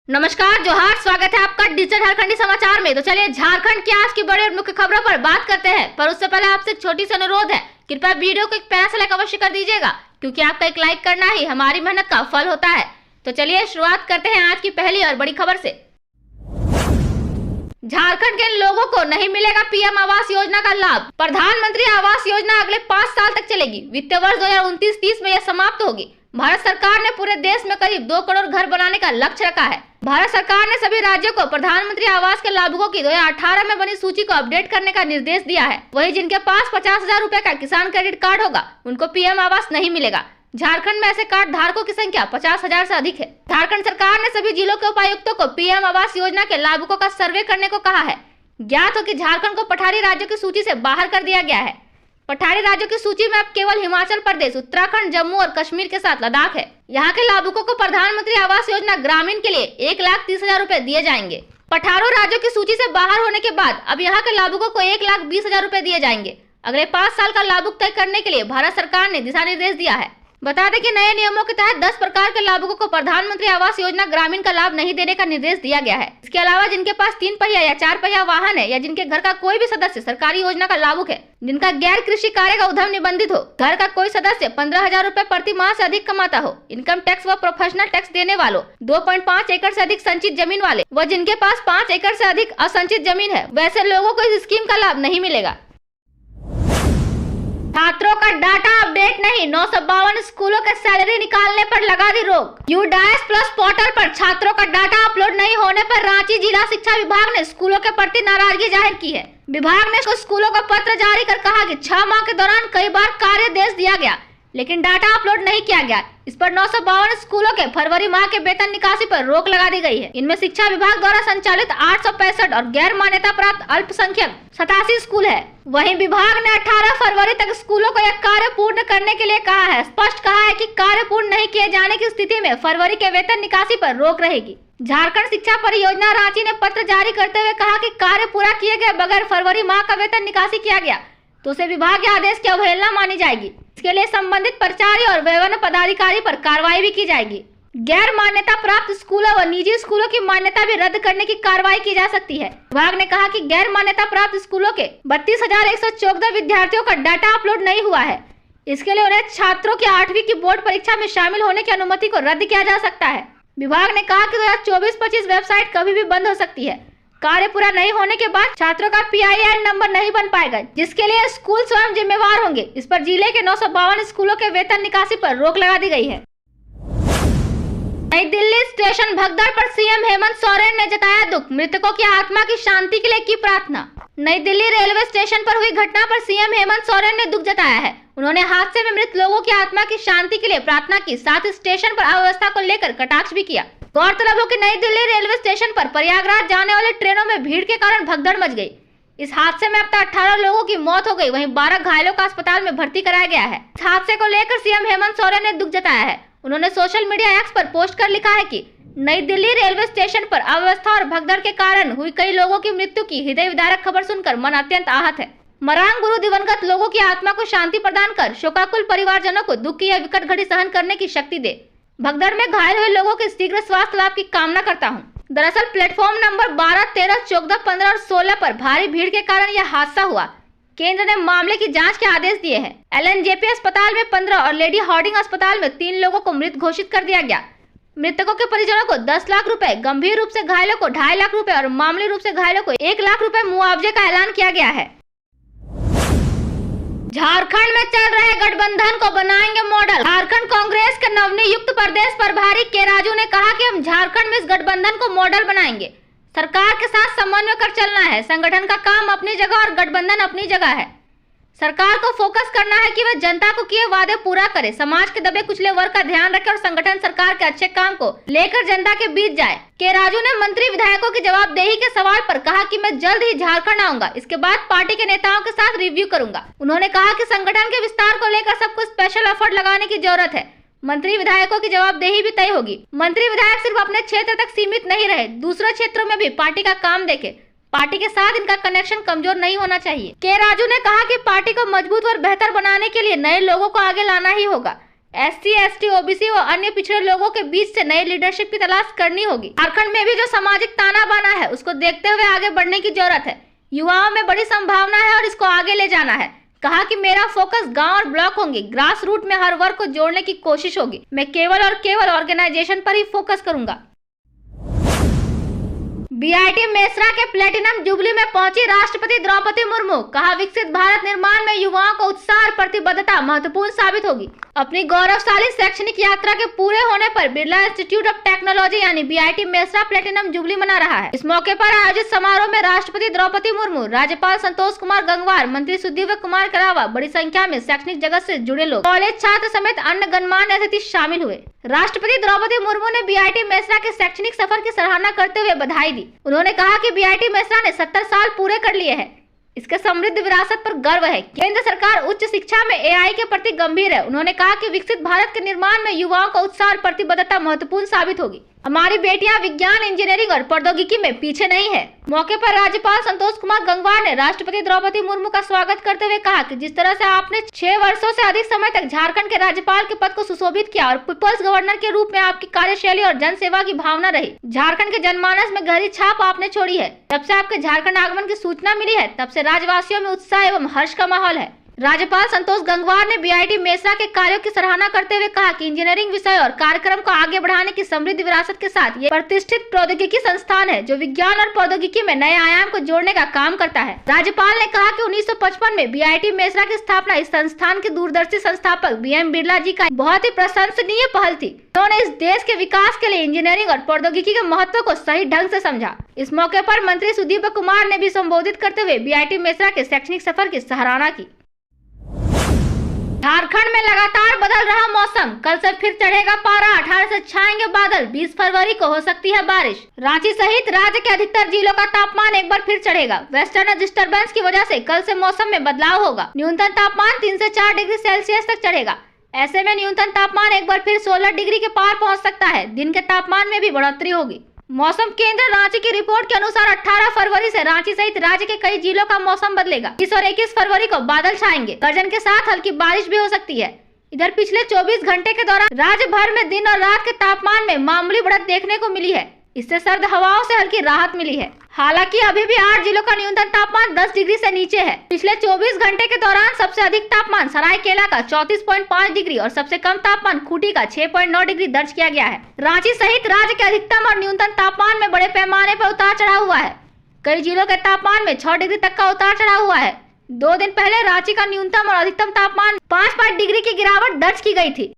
नमस्कार, जोहार। स्वागत है आपका डिजिटल झारखंडी समाचार में। तो चलिए झारखंड की आज की बड़ी और मुख्य खबरों पर बात करते हैं, पर उससे पहले आपसे एक छोटी सी अनुरोध है, कृपया वीडियो को एक प्यारा सा लाइक अवश्य कर दीजिएगा, क्योंकि आपका एक लाइक करना ही हमारी मेहनत का फल होता है। तो चलिए शुरुआत करते हैं आज की पहली और बड़ी खबर से। झारखंड के लोगों को नहीं मिलेगा पीएम आवास योजना का लाभ। प्रधानमंत्री आवास योजना अगले 5 साल तक चलेगी। वित्तीय वर्ष 2029-30 में यह समाप्त होगी। भारत सरकार ने पूरे देश में करीब 2 करोड़ घर बनाने का लक्ष्य रखा है। भारत सरकार ने सभी राज्यों को प्रधानमंत्री आवास के लाभुकों की 2018 में बनी सूची को अपडेट करने का निर्देश दिया है। वहीं जिनके पास 50,000 रुपए का किसान क्रेडिट कार्ड होगा, उनको पीएम आवास नहीं मिलेगा। झारखंड में ऐसे कार्ड धारकों की संख्या 50,000 से अधिक है। झारखंड सरकार ने सभी जिलों के उपायुक्तों को पीएम आवास योजना के लाभुकों का सर्वे करने को कहा है। ज्ञात हो कि झारखंड को पठारी राज्यों की सूची से बाहर कर दिया गया है। पठारी राज्यों की सूची में अब केवल हिमाचल प्रदेश, उत्तराखंड, जम्मू और कश्मीर के साथ लद्दाख है। यहाँ के लाभुकों को प्रधानमंत्री आवास योजना ग्रामीण के लिए 1,30,000 रुपए दिए जाएंगे। पठारों राज्यों की सूची से बाहर होने के बाद अब यहाँ के लाभुकों को 1,20,000 रुपए दिए जाएंगे। अगले 5 साल का लाभुक तय करने के लिए भारत सरकार ने दिशा निर्देश दिया है। बता दें कि नए नियमों के तहत 10 प्रकार के लाभुकों को प्रधानमंत्री आवास योजना ग्रामीण का लाभ नहीं देने का निर्देश दिया गया है। इसके अलावा जिनके पास 3 पहिया या 4 पहिया वाहन है, या जिनके घर का कोई भी सदस्य सरकारी योजना का लाभुक है, जिनका गैर कृषि कार्य का उद्यम निबंधित हो, घर का कोई सदस्य 15,000 रुपए प्रति माह से अधिक कमाता हो, इनकम टैक्स व प्रोफेशनल टैक्स देने वालों, 2.5 एकड़ से अधिक संचित जमीन वाले व जिनके पास 5 एकड़ से अधिक असंचित जमीन है, वैसे लोगों को इस स्कीम का लाभ नहीं मिलेगा। छात्रों का डाटा अपडेट नहीं, 952 स्कूलों के सैलरी निकालने पर लगा दी रोक। यूडाइस प्लस पोर्टल पर छात्रों का डाटा अपलोड नहीं होने पर रांची जिला शिक्षा विभाग ने स्कूलों के प्रति नाराजगी जाहिर की है। विभाग ने स्कूलों को पत्र जारी कर कहा कि 6 माह के दौरान कई बार कार्यादेश दिया गया, लेकिन डाटा अपलोड नहीं किया गया। इस पर 952 स्कूलों के फरवरी माह के वेतन निकासी पर रोक लगा दी गई है। इनमें शिक्षा विभाग द्वारा संचालित 865 और गैर मान्यता प्राप्त अल्पसंख्यक 87 स्कूल है। वहीं विभाग ने 18 फरवरी तक स्कूलों को यह कार्य पूर्ण करने के लिए कहा है। स्पष्ट कहा है कि कार्य पूर्ण नहीं किए जाने की स्थिति में फरवरी के वेतन निकासी पर रोक रहेगी। झारखंड शिक्षा परियोजना रांची ने पत्र जारी करते हुए कहा कि कार्य पूरा किए गए बगैर फरवरी माह का वेतन निकासी किया गया तो उसे विभाग के आदेश की अवहेलना मानी जाएगी। इसके लिए संबंधित प्राचार्य और वेतन पदाधिकारी पर कार्रवाई भी की जाएगी। गैर मान्यता प्राप्त स्कूलों व निजी स्कूलों की मान्यता भी रद्द करने की कार्रवाई की जा सकती है। विभाग ने कहा कि गैर मान्यता प्राप्त स्कूलों के 32,114 विद्यार्थियों का डाटा अपलोड नहीं हुआ है। इसके लिए उन्हें छात्रों की 8वीं की बोर्ड परीक्षा में शामिल होने की अनुमति को रद्द किया जा सकता है। विभाग ने कहा कि 2024-25 वेबसाइट कभी भी बंद हो सकती है। कार्य पूरा नहीं होने के बाद छात्रों का PIN नंबर नहीं बन पाएगा, जिसके लिए स्कूल स्वयं जिम्मेवार होंगे। इस पर जिले के 952 स्कूलों के वेतन निकासी पर रोक लगा दी गई है। नई दिल्ली स्टेशन भगदड़ पर सीएम हेमंत सोरेन ने जताया दुख, मृतकों की आत्मा की शांति के लिए की प्रार्थना। नई दिल्ली रेलवे स्टेशन पर हुई घटना पर सीएम हेमंत सोरेन ने दुख जताया है। उन्होंने हादसे में मृत लोगों की आत्मा की शांति के लिए प्रार्थना की, साथ ही स्टेशन पर अव्यवस्था को लेकर कटाक्ष भी किया। गौरतलब हो कि नई दिल्ली रेलवे स्टेशन पर प्रयागराज जाने वाली ट्रेनों में भीड़ के कारण भगदड़ मच गई। इस हादसे में अब तक 18 लोगों की मौत हो गई, वहीं 12 घायलों को अस्पताल में भर्ती कराया गया है। इस हादसे को लेकर सीएम हेमंत सोरेन ने दुख जताया है। उन्होंने सोशल मीडिया एक्स पर पोस्ट कर लिखा है कि नई दिल्ली रेलवे स्टेशन पर अव्यवस्था और भगदड़ के कारण हुई कई लोगों की मृत्यु की हृदय विदारक खबर सुनकर मन अत्यंत आहत है। मरांग गुरु दिवंगत लोगों की आत्मा को शांति प्रदान कर शोकाकुल परिवारजनों को दुख की यह विकट घड़ी सहन करने की शक्ति दे। भगदड़ में घायल हुए लोगों के शीघ्र स्वास्थ्य लाभ की कामना करता हूं। दरअसल प्लेटफॉर्म नंबर 12, 13, 14, 15 और 16 पर भारी भीड़ के कारण यह हादसा हुआ। केंद्र ने मामले की जांच के आदेश दिए हैं। LNJP अस्पताल में 15 और लेडी हार्डिंग अस्पताल में 3 लोगों को मृत घोषित कर दिया गया। मृतकों के परिजनों को 10 लाख रुपए, गंभीर रूप से घायलों को 2.5 लाख रुपए और मामूली रूप से घायलों को 1 लाख रुपए मुआवजे का ऐलान किया गया है। झारखंड में चल रहे गठबंधन को बनाएंगे मॉडल। झारखंड कांग्रेस के नवनियुक्त प्रदेश प्रभारी के राजू ने कहा कि हम झारखंड में इस गठबंधन को मॉडल बनाएंगे। सरकार के साथ समन्वय कर चलना है। संगठन का काम अपनी जगह और गठबंधन अपनी जगह है। सरकार को फोकस करना है कि वह जनता को किए वादे पूरा करे, समाज के दबे कुचले वर्ग का ध्यान रखे और संगठन सरकार के अच्छे काम को लेकर जनता के बीच जाए। के राजू ने मंत्री विधायकों की जवाबदेही के सवाल पर कहा कि मैं जल्द ही झारखंड आऊंगा, इसके बाद पार्टी के नेताओं के साथ रिव्यू करूंगा। उन्होंने कहा कि संगठन के विस्तार को लेकर सबको स्पेशल एफर्ट लगाने की जरूरत है। मंत्री विधायकों की जवाबदेही भी तय होगी। मंत्री विधायक सिर्फ अपने क्षेत्र तक सीमित नहीं रहे, दूसरे क्षेत्रों में भी पार्टी का काम देखे। पार्टी के साथ इनका कनेक्शन कमजोर नहीं होना चाहिए। के राजू ने कहा कि पार्टी को मजबूत और बेहतर बनाने के लिए नए लोगों को आगे लाना ही होगा। SC, ST, OBC व अन्य पिछड़े लोगों के बीच से नई लीडरशिप की तलाश करनी होगी। झारखंड में भी जो सामाजिक ताना बाना है उसको देखते हुए आगे बढ़ने की जरूरत है। युवाओं में बड़ी संभावना है और इसको आगे ले जाना है। कहा कि मेरा फोकस गांव और ब्लॉक होंगे, ग्रास रूट में हर वर्ग को जोड़ने की कोशिश होगी। मैं केवल और केवल ऑर्गेनाइजेशन पर ही फोकस करूंगा। BIT मेसरा के प्लेटिनम जुबली में पहुंची राष्ट्रपति द्रौपदी मुर्मू। कहा विकसित भारत निर्माण में युवाओं का उत्साह और प्रतिबद्धता महत्वपूर्ण साबित होगी। अपनी गौरवशाली शैक्षणिक यात्रा के पूरे होने पर बिरला इंस्टीट्यूट ऑफ टेक्नोलॉजी यानी BIT मेसरा प्लेटिनम जुबली मना रहा है। इस मौके पर आयोजित समारोह में राष्ट्रपति द्रौपदी मुर्मू, राज्यपाल संतोष कुमार गंगवार, मंत्री सुदीव्य कुमार के अलावा बड़ी संख्या में शैक्षणिक जगत से जुड़े लोग, कॉलेज छात्र समेत अन्य गणमान्य अतिथि शामिल हुए। राष्ट्रपति द्रौपदी मुर्मू ने BIT मेसरा के शैक्षणिक सफर की सराहना करते हुए बधाई दी। उन्होंने कहा कि BIT मेसरा ने 70 साल पूरे कर लिए हैं। इसके समृद्ध विरासत पर गर्व है। केंद्र सरकार उच्च शिक्षा में AI के प्रति गंभीर है। उन्होंने कहा कि विकसित भारत के निर्माण में युवाओं का उत्साह और प्रतिबद्धता महत्वपूर्ण साबित होगी। हमारी बेटियां विज्ञान, इंजीनियरिंग और प्रौद्योगिकी में पीछे नहीं है। मौके पर राज्यपाल संतोष कुमार गंगवार ने राष्ट्रपति द्रौपदी मुर्मू का स्वागत करते हुए कहा कि जिस तरह से आपने 6 वर्षों से अधिक समय तक झारखंड के राज्यपाल के पद को सुशोभित किया और पीपल्स गवर्नर के रूप में आपकी कार्यशैली और जन सेवा की भावना रही, झारखंड के जनमानस में गहरी छाप आपने छोड़ी है। जब से आपके झारखंड आगमन की सूचना मिली है तब से राज्यवासियों में उत्साह एवं हर्ष का माहौल है। राज्यपाल संतोष गंगवार ने BIT मेसरा के कार्यों की सराहना करते हुए कहा कि इंजीनियरिंग विषय और कार्यक्रम को आगे बढ़ाने की समृद्ध विरासत के साथ ये प्रतिष्ठित प्रौद्योगिकी संस्थान है जो विज्ञान और प्रौद्योगिकी में नए आयाम को जोड़ने का काम करता है। राज्यपाल ने कहा कि 1955 में BIT मेसरा की स्थापना इस संस्थान के दूरदर्शी संस्थापक BM बिरला जी का बहुत ही प्रशंसनीय पहल थी। उन्होंने इस देश के विकास के लिए इंजीनियरिंग और प्रौद्योगिकी के महत्व को सही ढंग से समझा। इस मौके पर मंत्री सुदीव्य कुमार ने भी संबोधित करते हुए BIT मेसरा के शैक्षणिक सफर की सराहना की। झारखंड में लगातार बदल रहा मौसम, कल से फिर चढ़ेगा पारा, 18 से छाएंगे बादल, 20 फरवरी को हो सकती है बारिश। रांची सहित राज्य के अधिकतर जिलों का तापमान एक बार फिर चढ़ेगा। वेस्टर्न डिस्टर्बेंस की वजह से कल से मौसम में बदलाव होगा। न्यूनतम तापमान 3 से 4 डिग्री सेल्सियस तक चढ़ेगा। ऐसे में न्यूनतम तापमान एक बार फिर 16 डिग्री के पार पहुँच सकता है। दिन के तापमान में भी बढ़ोतरी होगी। मौसम केंद्र रांची की रिपोर्ट के अनुसार 18 फरवरी से रांची सहित राज्य के कई जिलों का मौसम बदलेगा। 20 और 21 फरवरी को बादल छाएंगे, गर्जन के साथ हल्की बारिश भी हो सकती है। इधर पिछले 24 घंटे के दौरान राज्य भर में दिन और रात के तापमान में मामूली बढ़त देखने को मिली है। इससे सर्द हवाओं से हल्की राहत मिली है। हालांकि अभी भी 8 जिलों का न्यूनतम तापमान 10 डिग्री से नीचे है। पिछले 24 घंटे के दौरान सबसे अधिक तापमान सरायकेला का 34.5 डिग्री और सबसे कम तापमान खूंटी का 6.9 डिग्री दर्ज किया गया है। रांची सहित राज्य के अधिकतम और न्यूनतम तापमान में बड़े पैमाने पर उतार चढ़ाव हुआ है। कई जिलों के तापमान में 6 डिग्री तक का उतार चढ़ाव हुआ है। 2 दिन पहले रांची का न्यूनतम और अधिकतम तापमान 5 डिग्री की गिरावट दर्ज की गई थी।